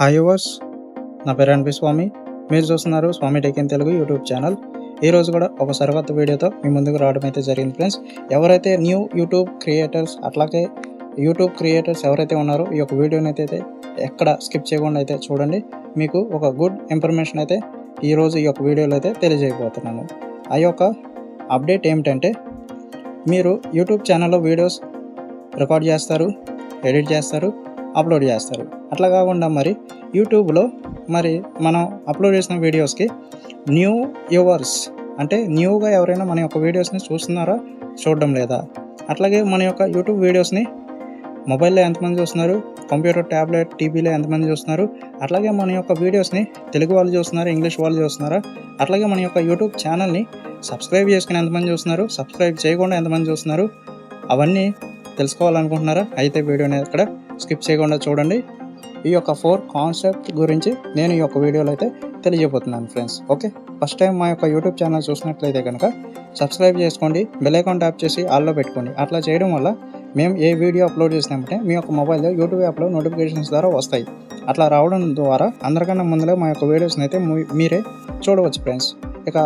Hi yours, నా పేరు ఎన్పి స్వామి. మీరు చూస్తున్నారు Swamy tech in Telugu YouTube channel. ఈరోజు కూడా ఒక సరికొత్త వీడియోతో మీ ముందుకు రావడం అయితే జరిగింది ఫ్రెండ్స్. ఎవరైతే న్యూ యూట్యూబ్ క్రియేటర్స్ అట్లాగే యూట్యూబ్ క్రియేటర్స్ ఎవరైతే ఉన్నారో ఈ యొక్క వీడియోని అయితే ఎక్కడ స్కిప్ చేయకుండా అయితే చూడండి. మీకు ఒక గుడ్ ఇన్ఫర్మేషన్ అయితే ఈరోజు ఈ యొక్క వీడియోలో అయితే తెలియజేయబోతున్నాను. ఆ యొక్క అప్డేట్ ఏమిటంటే, మీరు యూట్యూబ్ ఛానల్లో వీడియోస్ రికార్డ్ చేస్తారు, ఎడిట్ చేస్తారు, అప్లోడ్ చేస్తారు. అట్లా కాకుండా మరి యూట్యూబ్లో మరి మనం అప్లోడ్ చేసిన వీడియోస్కి న్యూ వ్యూవర్స్ అంటే న్యూగా ఎవరైనా మన యొక్క వీడియోస్ని చూస్తున్నారా, చూడడం లేదా, అట్లాగే మన యొక్క యూట్యూబ్ వీడియోస్ని మొబైల్లో ఎంతమంది చూస్తున్నారు, కంప్యూటర్, ట్యాబ్లెట్, టీవీలో ఎంతమంది చూస్తున్నారు, అట్లాగే మన యొక్క వీడియోస్ని తెలుగు వాళ్ళు చూస్తున్నారా, ఇంగ్లీష్ వాళ్ళు చూస్తున్నారా, అట్లాగే మన యొక్క యూట్యూబ్ ఛానల్ని సబ్స్క్రైబ్ చేసుకుని ఎంతమంది చూస్తున్నారు, సబ్స్క్రైబ్ చేయకుండా ఎంతమంది చూస్తున్నారు, అవన్నీ తెలుసుకోవాలనుకుంటున్నారా? అయితే వీడియోని ఇక్కడ స్కిప్ చేయకుండా చూడండి. ఈ యొక్క 4 కాన్సెప్ట్ గురించి నేను ఈ యొక్క వీడియోలో అయితే తెలియజేయబోతున్నాను ఫ్రెండ్స్. ఓకే, ఫస్ట్ టైం మా యొక్క యూట్యూబ్ ఛానల్ చూసినట్లయితే కనుక సబ్స్క్రైబ్ చేసుకోండి, బెల్ ఐకాన్ ట్యాప్ చేసి ఆల్లో పెట్టుకోండి. అట్లా చేయడం వల్ల మేము ఏ వీడియో అప్లోడ్ చేసినామంటే మీ యొక్క మొబైల్లో యూట్యూబ్ యాప్లో నోటిఫికేషన్స్ ద్వారా వస్తాయి. అట్లా రావడం ద్వారా అందరికన్నా ముందులో మా యొక్క వీడియోస్ని అయితే మీరే చూడవచ్చు ఫ్రెండ్స్. ఇక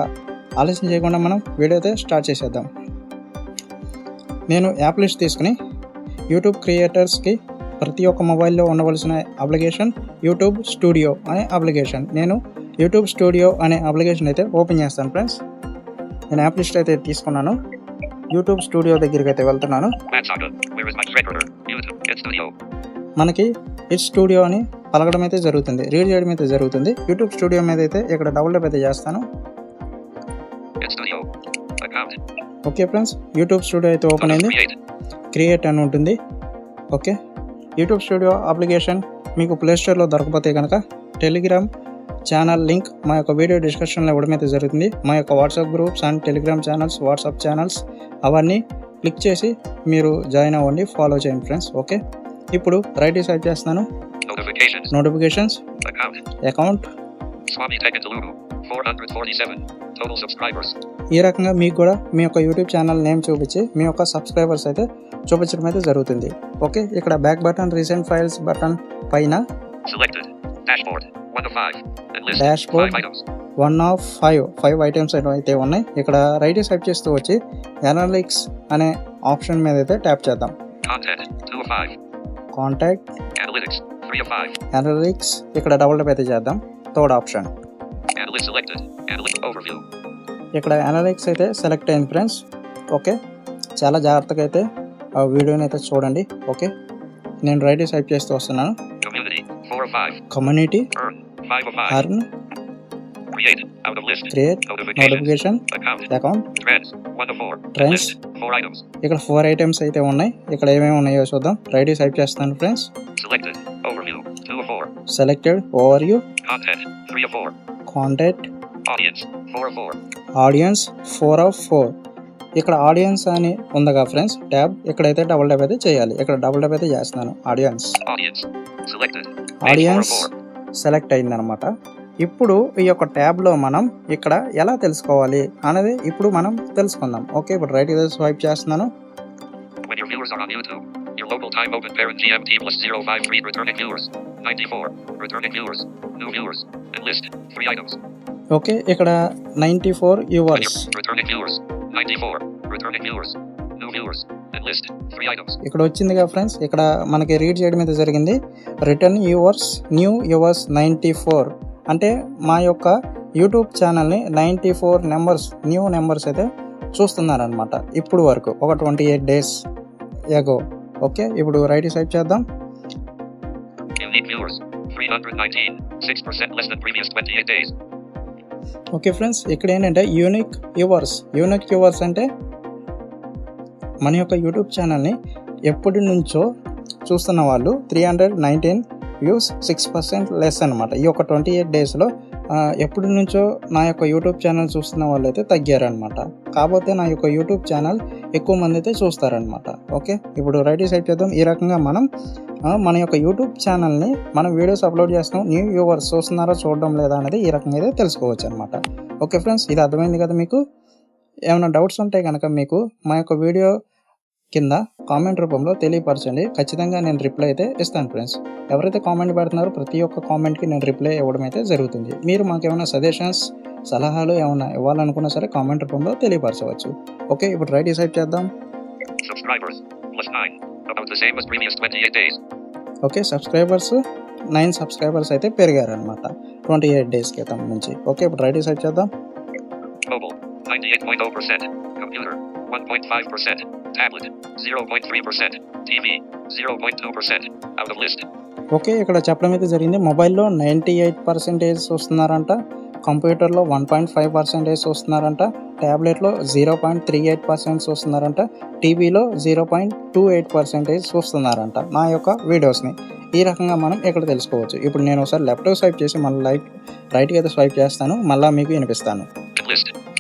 ఆలస్యం చేయకుండా మనం వీడియో అయితే స్టార్ట్ చేసేద్దాం. నేను యాప్ లిస్ట్ తీసుకుని యూట్యూబ్ క్రియేటర్స్కి ప్రతి ఒక్క మొబైల్లో ఉండవలసిన అప్లికేషన్ యూట్యూబ్ స్టూడియో అనే అప్లికేషన్. నేను యూట్యూబ్ స్టూడియో అనే అప్లికేషన్ అయితే ఓపెన్ చేస్తాను ఫ్రెండ్స్. నేను యాప్ లిస్ట్ అయితే తీసుకున్నాను. యూట్యూబ్ స్టూడియో దగ్గరికి అయితే వెళ్తున్నాను. మనకి ఇట్స్ స్టూడియో అని పలకడం అయితే జరుగుతుంది, రీడ్ చేయడం అయితే జరుగుతుంది. యూట్యూబ్ స్టూడియో మీద అయితే ఇక్కడ డబుల్ ట్యాప్ అయితే చేస్తాను. ఓకే ఫ్రెండ్స్, యూట్యూబ్ స్టూడియో అయితే ఓపెన్ అయింది. క్రియేట్ అని ఉంటుంది. ఓకే, యూట్యూబ్ స్టూడియో అప్లికేషన్ మీకు ప్లేస్టోర్లో దొరకపోతే కనుక టెలిగ్రామ్ ఛానల్ లింక్ మా యొక్క వీడియో డిస్క్రిప్షన్లో ఇవ్వడం అయితే జరుగుతుంది. మా యొక్క WhatsApp groups and Telegram channels, WhatsApp channels అవన్నీ క్లిక్ చేసి మీరు జాయిన్ అవ్వండి, ఫాలో చేయండి ఫ్రెండ్స్. ఓకే, ఇప్పుడు రైట్ సైడ్ చేస్తున్నాను. నోటిఫికేషన్స్, అకౌంట్, ఈ రకంగా మీకు కూడా మీ యొక్క యూట్యూబ్ ఛానల్ నేమ్ చూపించి మీ యొక్క సబ్స్క్రైబర్స్ అయితే చూపించడం అయితే జరుగుతుంది. ఓకే, ఇక్కడ back button, recent files button పైన డాష్ బోర్డ్ 1 of 5 ఐటమ్స్ అయితే ఉన్నాయి. ఇక్కడ రైట్ సైడ్ చేస్తూ వచ్చి అనలిటిక్స్ అనే ఆప్షన్ మీద అయితే ట్యాప్ చేద్దాం. కాంటాక్ట్, అనలిటిక్స్ ఇక్కడ డబుల్ ట్యాప్ అయితే చేద్దాం. థర్డ్ ఆప్షన్ ఇక్కడ అనలిటిక్స్ అయితే సెలెక్ట్ అయింది ఫ్రెండ్స్. ఓకే, చాలా జాగ్రత్తగా అయితే ఆ వీడియోని అయితే చూడండి. ఓకే, నేను రైట్ సైడ్ చేస్తూ వస్తున్నాను. Community, earn, create, notification, account, trends. ఇక్కడ 4 ఐటమ్స్ అయితే ఉన్నాయి. ఇక్కడ ఏమేమి ఉన్నాయో చూద్దాం. రైట్ సైడ్ చేస్తాను friends. Selected, overview, contact, audience 4 of 4. ఇక్కడ ఆడియన్స్ అని ఉందిగా ఫ్రెండ్స్ ట్యాబ్, ఇక్కడైతే డబుల్ ట్యాప్ అయితే చేయాలి. ఇక్కడ డబుల్ ట్యాప్ అయితే చేస్తున్నాను. ఆడియన్స్ సెలెక్ట్ అయిందనమాట. ఇప్పుడు ఈ యొక్క ట్యాబ్లో మనం ఇక్కడ ఎలా తెలుసుకోవాలి అనేది ఇప్పుడు మనం తెలుసుకుందాం. ఓకే, ఇప్పుడు రైట్ స్వైప్ చేస్తున్నాను. ఓకే, ఇక్కడ 94 వ్యూవర్స్. ఇక్కడ వచ్చిందిగా ఫ్రెండ్స్, ఇక్కడ మనకి రీడ్ చేయడం అయితే జరిగింది. Return viewers, new viewers 94. అంటే మా యొక్క యూట్యూబ్ ఛానల్ని 94 నెంబర్స్, న్యూ నెంబర్స్ అయితే చూస్తున్నారనమాట ఇప్పుడు వరకు, ఒక 28 days ఎగో. ఓకే, ఇప్పుడు రైట్ సైడ్ చేద్దాం. ఓకే ఫ్రెండ్స్, ఇక్కడ ఏంటంటే యూనిక్ వ్యూవర్స్ అంటే మన యొక్క యూట్యూబ్ ఛానల్ని ఎప్పటి నుంచో చూస్తున్న వాళ్ళు 319 వ్యూస్, 6% లెస్ అనమాట. ఈ యొక్క 28 daysలో ఎప్పటి నుంచో నా యొక్క యూట్యూబ్ ఛానల్ చూస్తున్న వాళ్ళు అయితే తగ్గారనమాట. కాకపోతే నా యొక్క యూట్యూబ్ ఛానల్ ఎక్కువ మంది అయితే చూస్తారనమాట. ఓకే, ఇప్పుడు రైట్ సైడ్ చేద్దాం. ఈ రకంగా మనం మన యొక్క యూట్యూబ్ ఛానల్ని మనం వీడియోస్ అప్లోడ్ చేస్తాం, న్యూ వ్యూవర్స్ చూస్తున్నారా, చూడడం లేదా అనేది ఈ రకంగా అయితే తెలుసుకోవచ్చు అనమాట. ఓకే ఫ్రెండ్స్, ఇది అర్థమైంది కదా మీకు? ఏమైనా డౌట్స్ ఉంటే కనుక మీకు మా యొక్క వీడియో కింద కామెంట్ రూపంలో తెలియపరచండి. ఖచ్చితంగా నేను రిప్లై అయితే ఇస్తాను ఫ్రెండ్స్. ఎవరైతే కామెంట్ పెడుతున్నారో ప్రతి ఒక్క కామెంట్కి నేను రిప్లై ఇవ్వడం అయితే జరుగుతుంది. మీరు మాకు ఏమైనా సజెషన్స్, సలహాలు ఏమైనా ఇవ్వాలనుకున్నా సరే కామెంట్ రూపంలో తెలియపరచవచ్చు. ఓకే, ఇప్పుడు రైట్ డిసైడ్ చేద్దాం. ఓకే, సబ్స్క్రైబర్స్ 9 సబ్స్క్రైబర్స్ అయితే పెరిగారనమాట 28 డేస్ క్రితం నుంచి. ఓకే, ఇప్పుడు రైట్ డిసైడ్ చేద్దాం. 98.0%, computer 1.5%, tablet 0.3%, TV 0.2%, out of list. Okay, ఇక్కడ చెప్పడం అయితే జరిగింది. మొబైల్లో 98% వస్తున్నారంట, కంప్యూటర్లో 1.5% వస్తున్నారంట, ట్యాబ్లెట్లో 0.38% వస్తున్నారంట, టీవీలో 0.28% వస్తున్నారంట నా యొక్క వీడియోస్ని. ఈ రకంగా మనం ఇక్కడ తెలుసుకోవచ్చు. ఇప్పుడు నేను ఒకసారి లెఫ్ట్ స్వైప్ చేసి మళ్ళీ రైట్కి అయితే స్వైప్ చేస్తాను, మళ్ళీ మీకు వినిపిస్తాను.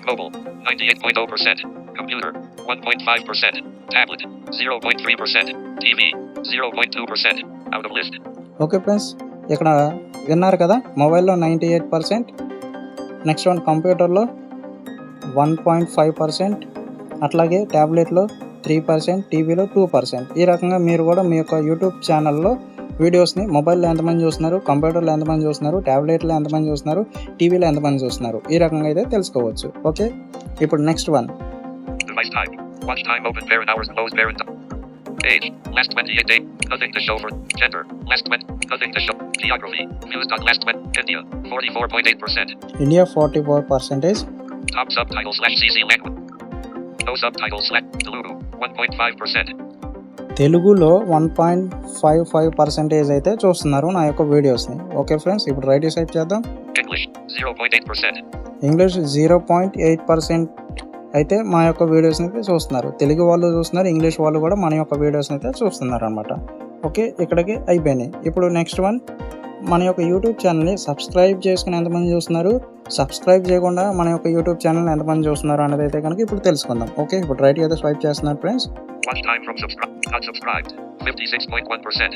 Mobile 98.0%, computer 1.5%, tablet 0.3%, TV 0.2%, out of list. Okay friends, ఇక్కడ విన్నారు కదా, మొబైల్లో 98%, నెక్స్ట్ వన్ కంప్యూటర్లో 1.5%, అట్లాగే ట్యాబ్లెట్లో 3%, టీవీలో 2%. ఈ రకంగా మీరు కూడా మీ యొక్క యూట్యూబ్ ఛానల్లో వీడియోస్ని మొబైల్లో ఎంతమంది చూస్తున్నారు, కంప్యూటర్లో ఎంతమంది చూస్తున్నారు, ట్యాబ్లెట్లో ఎంతమంది చూస్తున్నారు, టీవీలో ఎంతమంది చూస్తున్నారు, ఈ రకంగా అయితే తెలుసుకోవచ్చు. ఓకే, ఇప్పుడు next one. Device type, watch time, open parent hours, close parent. Age, last 28 days, nothing to show for. Gender, last 20, nothing to show. Geography, views dot last 20, India 44.8%. India 44%. Top subtitles /CC language. No subtitles Telugu 1.5%. తెలుగులో 1.55% అయితే చూస్తున్నారు నా యొక్క వీడియోస్ని. Okay friends, ఇప్పుడు right decide చేద్దాం. English 0.8%. English 0.8% అయితే మా యొక్క వీడియోస్ని అయితే చూస్తున్నారు. తెలుగు వాళ్ళు చూస్తున్నారు, ఇంగ్లీష్ వాళ్ళు కూడా మన యొక్క వీడియోస్ని అయితే చూస్తున్నారు అనమాట. ఓకే, ఇక్కడికి అయిపోయినాయి. ఇప్పుడు నెక్స్ట్ వన్, మన యొక్క యూట్యూబ్ ఛానల్ని సబ్స్క్రైబ్ చేసుకుని ఎంతమంది చూస్తున్నారు, సబ్స్క్రైబ్ చేయకుండా మన యొక్క యూట్యూబ్ ఛానల్ని ఎంతమంది చూస్తున్నారు అనేది అయితే కనుక ఇప్పుడు తెలుసుకుందాం. ఓకే, ఇప్పుడు రైట్ అయితే స్వైప్ చేస్తున్నారు friends. Watch time from not subscribed 56.1%.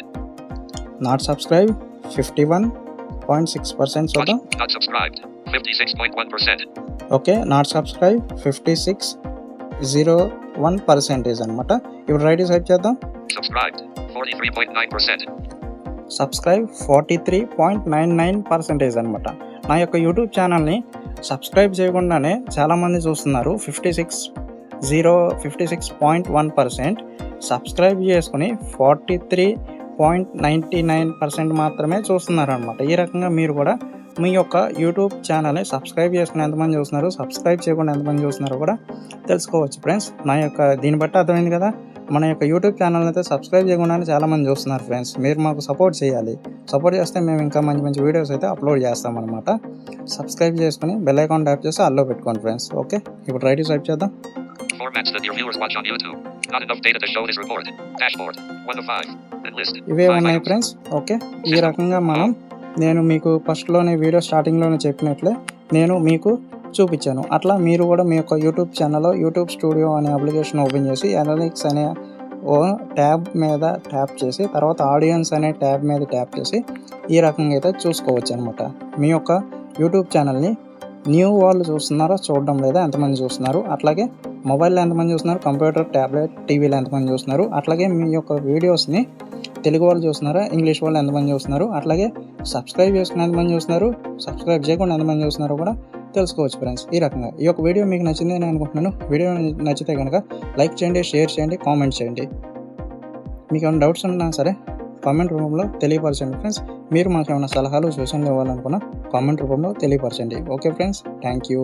Not subscribe 51.6% చూద్దాం. Not subscribed 56.1%. Okay, not subscribe 56.01% అనమాట. ఇప్పుడు రైట్ సైడ్ చేద్దాం. Subscribed 43.9%. సబ్స్క్రైబ్ 43.99% అనమాట. నా యొక్క యూట్యూబ్ ఛానల్ని సబ్స్క్రైబ్ చేయకుండానే చాలామంది చూస్తున్నారు. 56.1%. సబ్స్క్రైబ్ చేసుకుని 43.99% మాత్రమే చూస్తున్నారు అనమాట. ఈ రకంగా మీరు కూడా మీ యొక్క యూట్యూబ్ ఛానల్ని సబ్స్క్రైబ్ చేసుకుని ఎంతమంది చూస్తున్నారు, సబ్స్క్రైబ్ చేయకుండా ఎంతమంది చూస్తున్నారో కూడా తెలుసుకోవచ్చు ఫ్రెండ్స్. నా యొక్క దీన్ని బట్టి అర్థమైంది కదా, మన యొక్క యూట్యూబ్ ఛానల్ని అయితే సబ్స్క్రైబ్ చేయకుండానే చాలామంది చూస్తున్నారు ఫ్రెండ్స్. మీరు మాకు సపోర్ట్ చేయాలి. సపోర్ట్ చేస్తే మేము ఇంకా మంచి మంచి వీడియోస్ అయితే అప్లోడ్ చేస్తామన్నమాట. సబ్స్క్రైబ్ చేసుకుని బెల్ ఐకాన్ ట్యాప్ చేసి అల్లో పెట్టుకోండి ఫ్రెండ్స్. ఓకే, ఇప్పుడు రైట్ స్వైప్ చేద్దాం. Formats that your viewers watch on YouTube. Not enough data to show this report. Dashboard 1 of 5. And list. ఇవే ఉన్నాయి ఫ్రెండ్స్. ఓకే, ఈ రకంగా నేను మీకు ఫస్ట్లోనే వీడియో స్టార్టింగ్లోనే చెప్పినట్లే నేను మీకు చూపించాను. అట్లా మీరు కూడా మీ యొక్క యూట్యూబ్ ఛానల్లో యూట్యూబ్ స్టూడియో అనే అప్లికేషన్ ఓపెన్ చేసి అనలిటిక్స్ అనే ట్యాబ్ మీద ట్యాప్ చేసి తర్వాత ఆడియన్స్ అనే ట్యాబ్ మీద ట్యాప్ చేసి ఈ రకంగా అయితే చూసుకోవచ్చు అనమాట. మీ యొక్క యూట్యూబ్ ఛానల్ని న్యూ వాళ్ళు చూస్తున్నారో చూడడం లేదా ఎంతమంది చూస్తున్నారు, అట్లాగే మొబైల్లో ఎంతమంది చూస్తున్నారు, కంప్యూటర్, ట్యాబ్లెట్, టీవీలో ఎంతమంది చూస్తున్నారు, అట్లాగే మీ యొక్క వీడియోస్ని తెలుగు వాళ్ళు చూస్తున్నారా, ఇంగ్లీష్ వాళ్ళు ఎంతమంది చూస్తున్నారు, అట్లాగే సబ్స్క్రైబ్ చేసుకుని ఎంతమంది చూస్తున్నారు, సబ్స్క్రైబ్ చేయకుండా ఎంతమంది చూస్తున్నారో కూడా తెలుసుకోవచ్చు ఫ్రెండ్స్. ఈ రకంగా ఈ యొక్క వీడియో మీకు నచ్చింది నేను అనుకుంటున్నాను. వీడియో నచ్చితే కనుక లైక్ చేయండి, షేర్ చేయండి, కామెంట్ చేయండి. మీకు ఏమైనా డౌట్స్ ఉన్నా సరే కామెంట్ రూపంలో తెలియపరచండి ఫ్రెండ్స్. మీరు మాకు ఏమైనా సలహాలు సూచనలు ఇవ్వాలనుకున్నా కామెంట్ రూపంలో తెలియపరచండి. Okay friends, thank you.